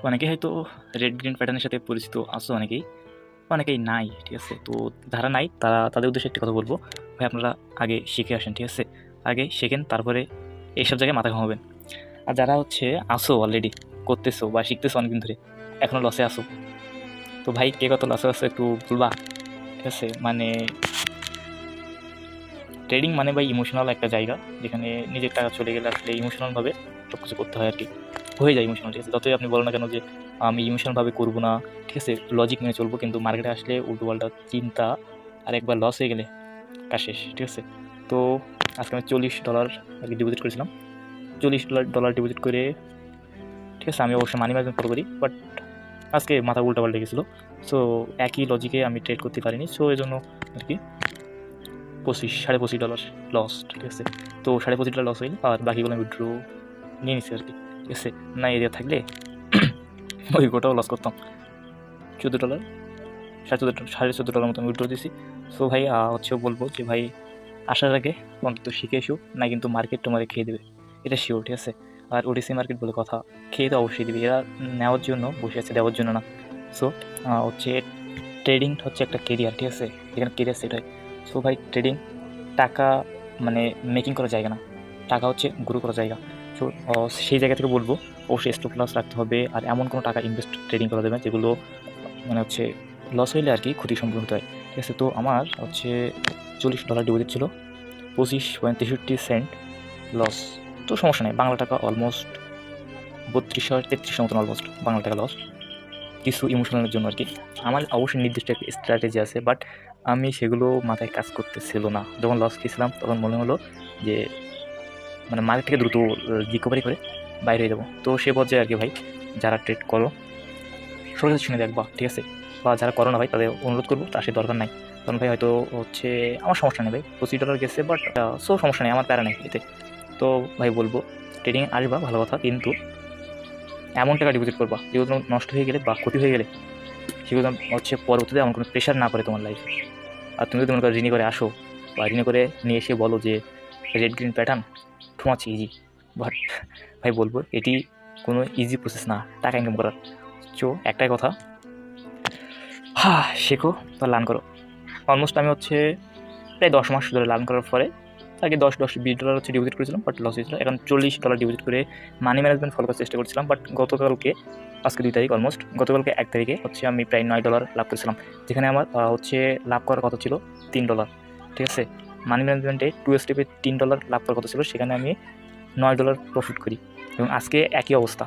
অনেকেই হয়তো red green প্যাটার্নের সাথে পরিচিত আছো, অনেকেই অনেকেই নাই, ঠিক আছে? তো যারা নাই তারা তাদের উদ্দেশ্যে একটি কথা বলবো, ভাই আপনারা আগে শিখে আসেন, ঠিক আছে? আগে শেখেন, তারপরে এইসব জায়গায় মাথা ঘামাবেন। আর যারা হচ্ছে আসো অলরেডি করতেছো বা শিখতেছো অনেকদিন ধরে, এখনো লসে আসো, তো ভাই কে কত লসে আসো একটু বলবা, ঠিক আছে? মানে ট্রেডিং মানে ভাই ইমোশনাল একটা জায়গা, যেখানে নিজের টাকা চলে গেলে আসলে ইমোশনালভাবে সব কিছু করতে হয় আর কি, হয়ে যায় ইমোশনাল, ঠিক আছে? যতই আপনি বলো না কেন যে আমি ইমোশনালভাবে করবো না, ঠিক আছে, লজিক মেনে চলবো, কিন্তু মার্কেটে আসলে উল্টোপাল্টা চিন্তা আর একবার লস হয়ে গেলে কাজ শেষ, ঠিক আছে? তো আজকে আমি $40 আর কি ডিপোজিট করেছিলাম। $40 ডিপোজিট করে, ঠিক আছে, আমি অবশ্যই মানি ম্যানেজমেন্ট ফলো করি, বাট আজকে মাথা উল্টাপাল্টা গেছিলো। সো একই লজিকে আমি ট্রেড করতে পারিনি, সো এই জন্য আর কি $25.5 লস, ঠিক আছে? তো $25 লস হইলে আর বাকিগুলো আমি উইথড্র নিয়ে নিছি আর কি, ঠিক আছে? না এরিয়া থাকলে ওই গোটাও লস করতাম। $14, $14.5 মতো আমি উইথড্র দিছি। সো ভাই হচ্ছে বলবো যে ভাই আসার আগে অন্তত শিখে এসো, না কিন্তু মার্কেট তোমাকে খেয়ে দেবে, এটা শিওর, ঠিক আছে? আর ওডিসি মার্কেট বলে কথা, খেয়ে তো অবশ্যই দিবে, এরা নেওয়ার জন্য বসে আছে, দেওয়ার জন্য না। সো হচ্ছে ট্রেডিং হচ্ছে একটা কেরিয়ার, ঠিক আছে? যেখানে কেরিয়ার সেট হয়। সো ভাই ট্রেডিং টাকা মানে মেকিং করার জায়গা না, টাকা হচ্ছে গ্রো করার জায়গা। সো সেই জায়গা থেকে বলবো অবশ্যই স্টপ লস রাখতে হবে, আর এমন কোনো টাকা ইনভেস্ট ট্রেডিং করা যাবে যেগুলো মানে হচ্ছে লস হইলে আর কি ক্ষতি সম্পূর্ণ হতে হয়, ঠিক আছে? তো আমার হচ্ছে $40 ডিপোজিট ছিল, 25.63 লস। তো সমস্যা নেই, বাংলা টাকা অলমোস্ট 32-33 মতন অলমোস্ট বাংলা টাকা লস, কিছু ইমোশনালের জন্য আর কি। আমার অবশ্যই নির্দিষ্ট একটা স্ট্র্যাটেজি আছে, বাট আমি সেগুলো মাথায় কাজ করতেছিল না। যখন লস খেয়েছিলাম তখন মনে হলো যে মানে মার্কেট থেকে দ্রুত রিকভারি করে বাইরে হয়ে যাবো। তো সে পর্যায়ে আর কি ভাই, যারা ট্রেড করো সবার কাছে শুনে দেখবা, ঠিক আছে? বা যারা করো না ভাই তাদের অনুরোধ করবো, তার সে দরকার নাই। কারণ ভাই হয়তো হচ্ছে আমার সমস্যা নেই ভাই, $25 গেছে, বাট সো সমস্যা নেই, আমার প্যারা নেই এতে। তো ভাই বলবো ট্রেডিংয়ে আসবা ভালো কথা, কিন্তু এমন টাকা ডিপোজিট করবা যেগুলো নষ্ট হয়ে গেলে বা ক্ষতি হয়ে গেলে সেগুলো হচ্ছে পরবর্তীতে এমন কোনো প্রেশার না করে তোমার লাইফে। আর তুমি যদি মনে করো ঋণী করে আসো বা ঋণী করে নিয়ে এসে বলো যে রেড গ্রিন প্যাটার্ন তোমার ইজি, বাট ভাই বলবো এটি কোনো ইজি প্রসেস না টাকা ইনকাম করার। তো একটাই কথা, শেখো বা লার্ন করো। অলমোস্ট আমি হচ্ছে প্রায় 10 মাস ধরে লার্ন করার পরে আগে $20 হচ্ছে ডিপোজিট করেছিলাম, বাট লস হয়েছিল। এখন $40 ডিপোজিট করে মানি ম্যানেজমেন্ট ফলো করার চেষ্টা করছিলাম, বাট গতকালকে, আজকে 2 তারিখ অলমোস্ট, গতকালকে 1 তারিখে হচ্ছে আমি প্রায় $9 লাভ করেছিলাম, যেখানে আমার হচ্ছে লাভ করার কথা ছিল $3, ঠিক আছে? মানি ম্যানেজমেন্টে 2 স্টেপে $3 লাভ করার কথা ছিল, সেখানে আমি $9 প্রফিট করি, এবং আজকে একই অবস্থা।